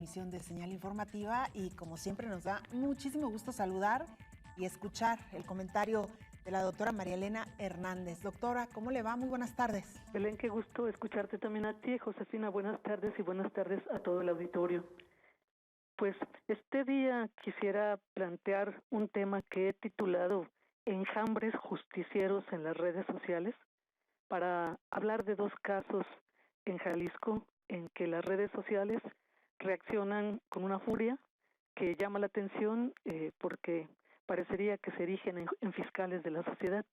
Emisión de Señal Informativa y como siempre nos da muchísimo gusto saludar y escuchar el comentario de la doctora María Elena Hernández. Doctora, ¿cómo le va? Muy buenas tardes. Belén, qué gusto escucharte también a ti, Josefina. Buenas tardes y buenas tardes a todo el auditorio. Pues este día quisiera plantear un tema que he titulado Enjambres justicieros en las redes sociales, para hablar de dos casos en Jalisco en que las redes sociales reaccionan con una furia que llama la atención porque parecería que se erigen en fiscales de la sociedad.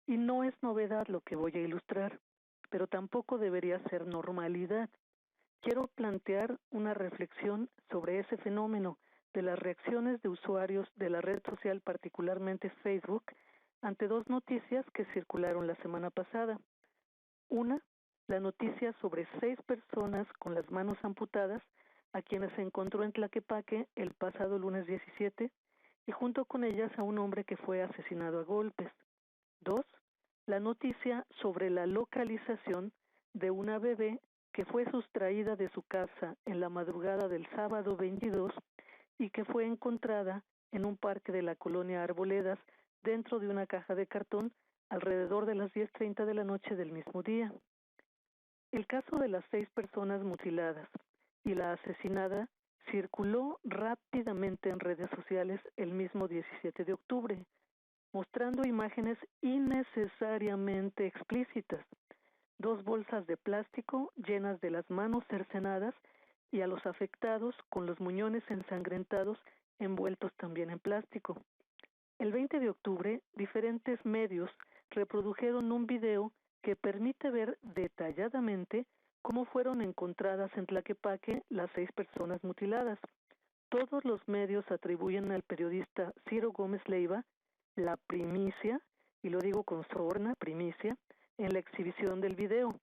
Y no es novedad lo que voy a ilustrar, pero tampoco debería ser normalidad. Quiero plantear una reflexión sobre ese fenómeno de las reacciones de usuarios de la red social, particularmente Facebook, ante dos noticias que circularon la semana pasada. Una, la noticia sobre 6 personas con las manos amputadas a quienes se encontró en Tlaquepaque el pasado lunes 17 y junto con ellas a un hombre que fue asesinado a golpes. 2, la noticia sobre la localización de una bebé que fue sustraída de su casa en la madrugada del sábado 22 y que fue encontrada en un parque de la colonia Arboledas dentro de una caja de cartón alrededor de las 10:30 de la noche del mismo día. El caso de las 6 personas mutiladas y la asesinada circuló rápidamente en redes sociales el mismo 17 de octubre, mostrando imágenes innecesariamente explícitas. 2 bolsas de plástico llenas de las manos cercenadas y a los afectados con los muñones ensangrentados envueltos también en plástico. El 20 de octubre, diferentes medios reprodujeron un video que permite ver detalladamente cómo fueron encontradas en Tlaquepaque las 6 personas mutiladas. Todos los medios atribuyen al periodista Ciro Gómez Leiva la primicia, y lo digo con sorna, primicia, en la exhibición del video.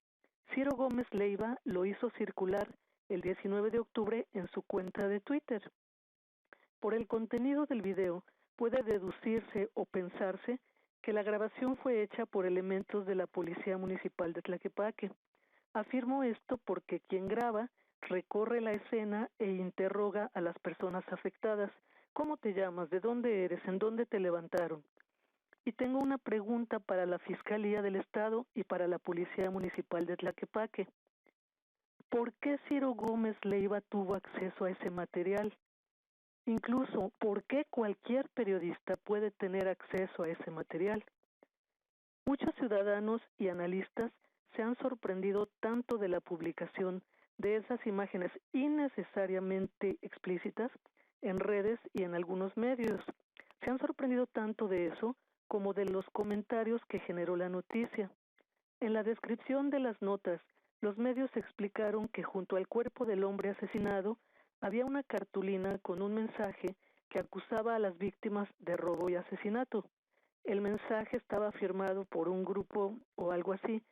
Ciro Gómez Leiva lo hizo circular el 19 de octubre en su cuenta de Twitter. Por el contenido del video, puede deducirse o pensarse que la grabación fue hecha por elementos de la Policía Municipal de Tlaquepaque. Afirmo esto porque quien graba recorre la escena e interroga a las personas afectadas. ¿Cómo te llamas? ¿De dónde eres? ¿En dónde te levantaron? Y tengo una pregunta para la Fiscalía del Estado y para la Policía Municipal de Tlaquepaque. ¿Por qué Ciro Gómez Leiva tuvo acceso a ese material? Incluso, ¿por qué cualquier periodista puede tener acceso a ese material? Muchos ciudadanos y analistas se han sorprendido tanto de la publicación de esas imágenes innecesariamente explícitas en redes y en algunos medios. Se han sorprendido tanto de eso como de los comentarios que generó la noticia. En la descripción de las notas, los medios explicaron que junto al cuerpo del hombre asesinado había una cartulina con un mensaje que acusaba a las víctimas de robo y asesinato. El mensaje estaba firmado por un grupo o algo así,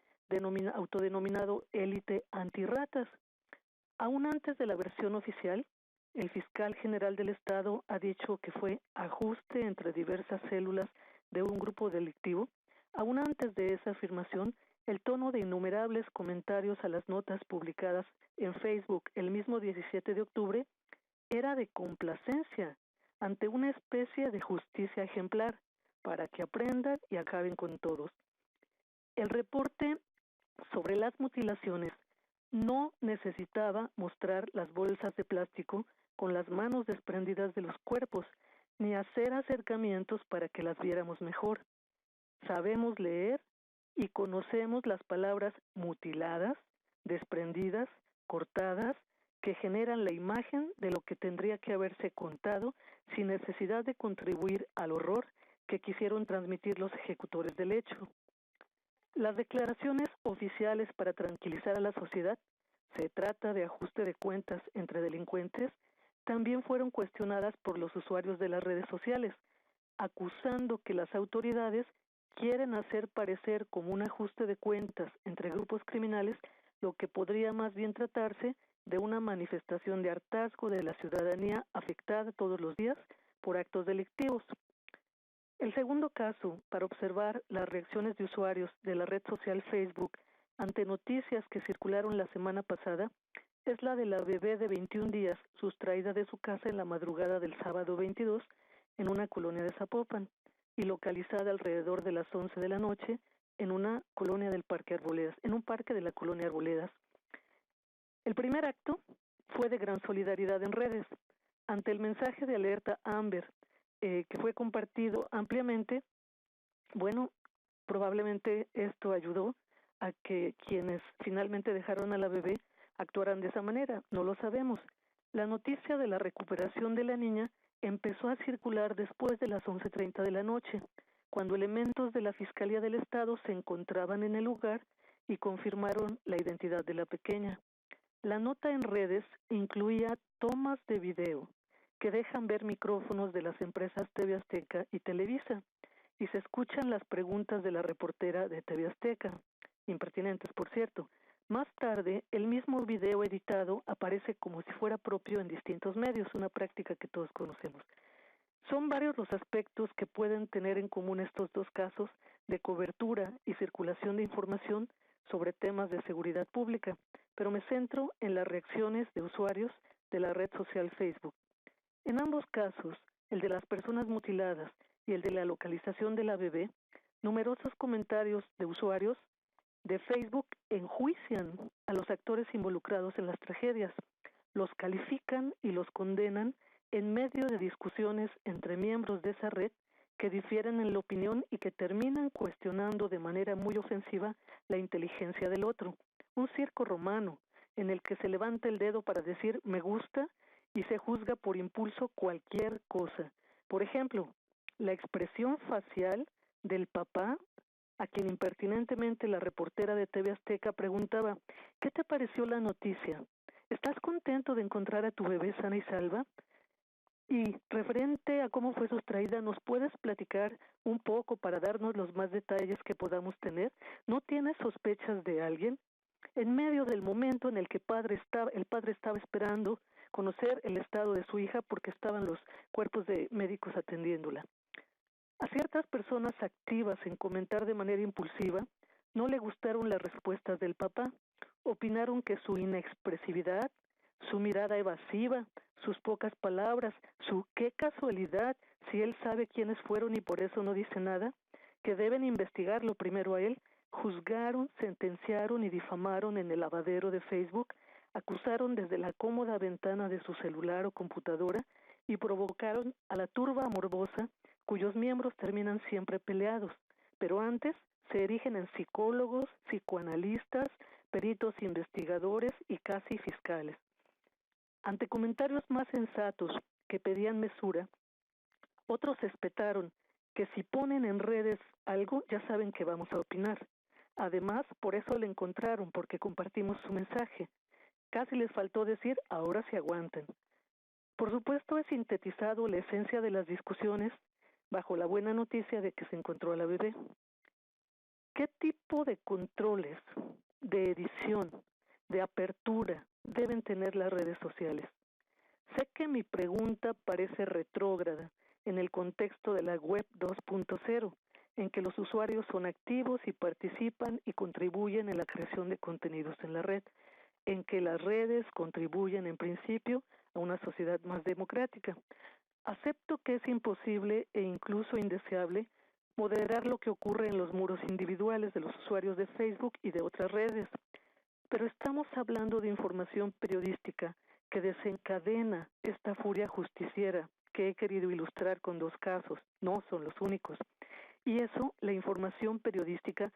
autodenominado Élite Antirratas. Aún antes de la versión oficial, el fiscal general del Estado ha dicho que fue ajuste entre diversas células de un grupo delictivo. Aún antes de esa afirmación, el tono de innumerables comentarios a las notas publicadas en Facebook el mismo 17 de octubre era de complacencia ante una especie de justicia ejemplar para que aprendan y acaben con todos. El reporte sobre las mutilaciones no necesitaba mostrar las bolsas de plástico con las manos desprendidas de los cuerpos, ni hacer acercamientos para que las viéramos mejor. Sabemos leer y conocemos las palabras mutiladas, desprendidas, cortadas, que generan la imagen de lo que tendría que haberse contado sin necesidad de contribuir al horror que quisieron transmitir los ejecutores del hecho. Las declaraciones oficiales para tranquilizar a la sociedad, se trata de ajuste de cuentas entre delincuentes, también fueron cuestionadas por los usuarios de las redes sociales, acusando que las autoridades quieren hacer parecer como un ajuste de cuentas entre grupos criminales, lo que podría más bien tratarse de una manifestación de hartazgo de la ciudadanía afectada todos los días por actos delictivos. El segundo caso, para observar las reacciones de usuarios de la red social Facebook ante noticias que circularon la semana pasada, es la de la bebé de 21 días sustraída de su casa en la madrugada del sábado 22 en una colonia de Zapopan y localizada alrededor de las 11 de la noche en una colonia del Parque Arboledas, en un parque de la colonia Arboledas. El primer acto fue de gran solidaridad en redes. Ante el mensaje de alerta Amber, que fue compartido ampliamente, bueno, probablemente esto ayudó a que quienes finalmente dejaron a la bebé actuaran de esa manera, no lo sabemos. La noticia de la recuperación de la niña empezó a circular después de las 11:30 de la noche, cuando elementos de la Fiscalía del Estado se encontraban en el lugar y confirmaron la identidad de la pequeña. La nota en redes incluía tomas de video que dejan ver micrófonos de las empresas TV Azteca y Televisa, y se escuchan las preguntas de la reportera de TV Azteca, impertinentes por cierto. Más tarde, el mismo video editado aparece como si fuera propio en distintos medios, una práctica que todos conocemos. Son varios los aspectos que pueden tener en común estos dos casos de cobertura y circulación de información sobre temas de seguridad pública, pero me centro en las reacciones de usuarios de la red social Facebook. En ambos casos, el de las personas mutiladas y el de la localización de la bebé, numerosos comentarios de usuarios de Facebook enjuician a los actores involucrados en las tragedias, los califican y los condenan en medio de discusiones entre miembros de esa red que difieren en la opinión y que terminan cuestionando de manera muy ofensiva la inteligencia del otro. Un circo romano en el que se levanta el dedo para decir me gusta y se juzga por impulso cualquier cosa. Por ejemplo, la expresión facial del papá, a quien impertinentemente la reportera de TV Azteca preguntaba, ¿qué te pareció la noticia? ¿Estás contento de encontrar a tu bebé sana y salva? Y referente a cómo fue sustraída, ¿nos puedes platicar un poco para darnos los más detalles que podamos tener? ¿No tienes sospechas de alguien? En medio del momento en el que el padre estaba esperando conocer el estado de su hija porque estaban los cuerpos de médicos atendiéndola. A ciertas personas activas en comentar de manera impulsiva, no le gustaron las respuestas del papá. Opinaron que su inexpresividad, su mirada evasiva, sus pocas palabras, su qué casualidad, si él sabe quiénes fueron y por eso no dice nada, que deben investigarlo primero a él, juzgaron, sentenciaron y difamaron en el lavadero de Facebook, acusaron desde la cómoda ventana de su celular o computadora y provocaron a la turba morbosa cuyos miembros terminan siempre peleados, pero antes se erigen en psicólogos, psicoanalistas, peritos investigadores y casi fiscales. Ante comentarios más sensatos que pedían mesura, otros espetaron que si ponen en redes algo ya saben que vamos a opinar. Además, por eso le encontraron, porque compartimos su mensaje. Casi les faltó decir, ahora se aguanten. Por supuesto, he sintetizado la esencia de las discusiones bajo la buena noticia de que se encontró a la bebé. ¿Qué tipo de controles, de edición, de apertura deben tener las redes sociales? Sé que mi pregunta parece retrógrada en el contexto de la web 2.0, en que los usuarios son activos y participan y contribuyen en la creación de contenidos en la red, en que las redes contribuyen en principio a una sociedad más democrática. Acepto que es imposible e incluso indeseable moderar lo que ocurre en los muros individuales de los usuarios de Facebook y de otras redes, pero estamos hablando de información periodística que desencadena esta furia justiciera que he querido ilustrar con dos casos, no son los únicos. Y eso, la información periodística,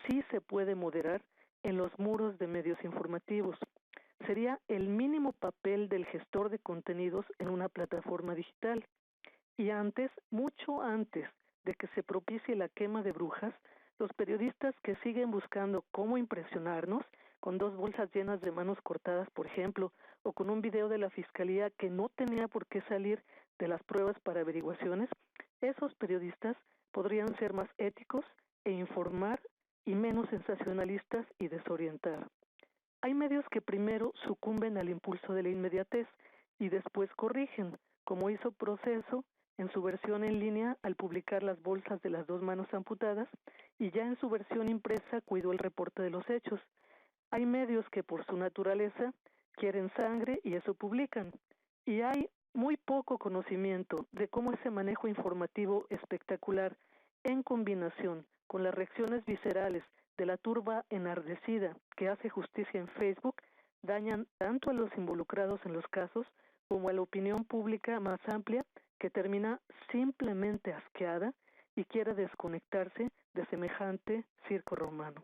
sí se puede moderar en los muros de medios informativos. Sería el mínimo papel del gestor de contenidos en una plataforma digital. Y antes, mucho antes de que se propicie la quema de brujas, los periodistas que siguen buscando cómo impresionarnos, con 2 bolsas llenas de manos cortadas, por ejemplo, o con un video de la fiscalía que no tenía por qué salir de las pruebas para averiguaciones, esos periodistas podrían ser más éticos e informar y menos sensacionalistas y desorientar. Hay medios que primero sucumben al impulso de la inmediatez y después corrigen, como hizo Proceso en su versión en línea al publicar las bolsas de las 2 manos amputadas y ya en su versión impresa cuidó el reporte de los hechos. Hay medios que por su naturaleza quieren sangre y eso publican. Y hay muy poco conocimiento de cómo ese manejo informativo espectacular, en combinación con las reacciones viscerales de la turba enardecida que hace justicia en Facebook, dañan tanto a los involucrados en los casos como a la opinión pública más amplia, que termina simplemente asqueada y quiere desconectarse de semejante circo romano.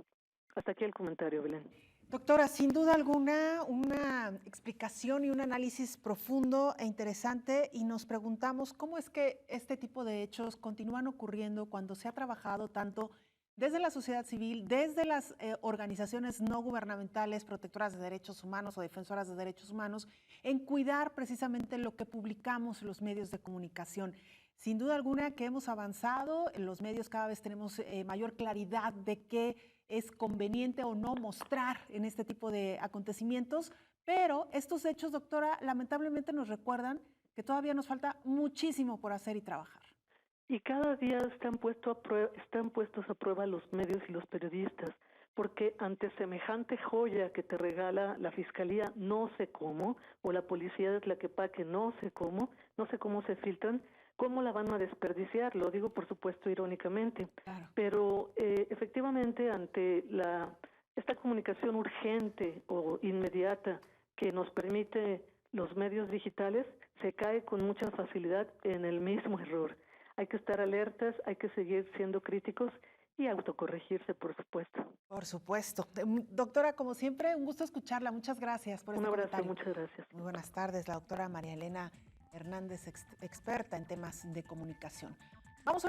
Hasta aquí el comentario, Belén. Doctora, sin duda alguna, una explicación y un análisis profundo e interesante, y nos preguntamos cómo es que este tipo de hechos continúan ocurriendo cuando se ha trabajado tanto desde la sociedad civil, desde las organizaciones no gubernamentales protectoras de derechos humanos o defensoras de derechos humanos, en cuidar precisamente lo que publicamos en los medios de comunicación. Sin duda alguna que hemos avanzado, en los medios cada vez tenemos mayor claridad de qué es conveniente o no mostrar en este tipo de acontecimientos, pero estos hechos, doctora, lamentablemente nos recuerdan que todavía nos falta muchísimo por hacer y trabajar. Y cada día están puestos a prueba los medios y los periodistas, porque ante semejante joya que te regala la Fiscalía, no sé cómo, o la Policía de Tlaquepaque, no sé cómo se filtran, ¿cómo la van a desperdiciar? Lo digo, por supuesto, irónicamente. Claro. Pero efectivamente, ante esta comunicación urgente o inmediata que nos permite los medios digitales, se cae con mucha facilidad en el mismo error. Hay que estar alertas, hay que seguir siendo críticos y autocorregirse, por supuesto. Por supuesto. Doctora, como siempre, un gusto escucharla. Muchas gracias por este comentario. Un abrazo, muchas gracias. Muy buenas tardes, la doctora María Elena Hernández, experta en temas de comunicación. Vamos a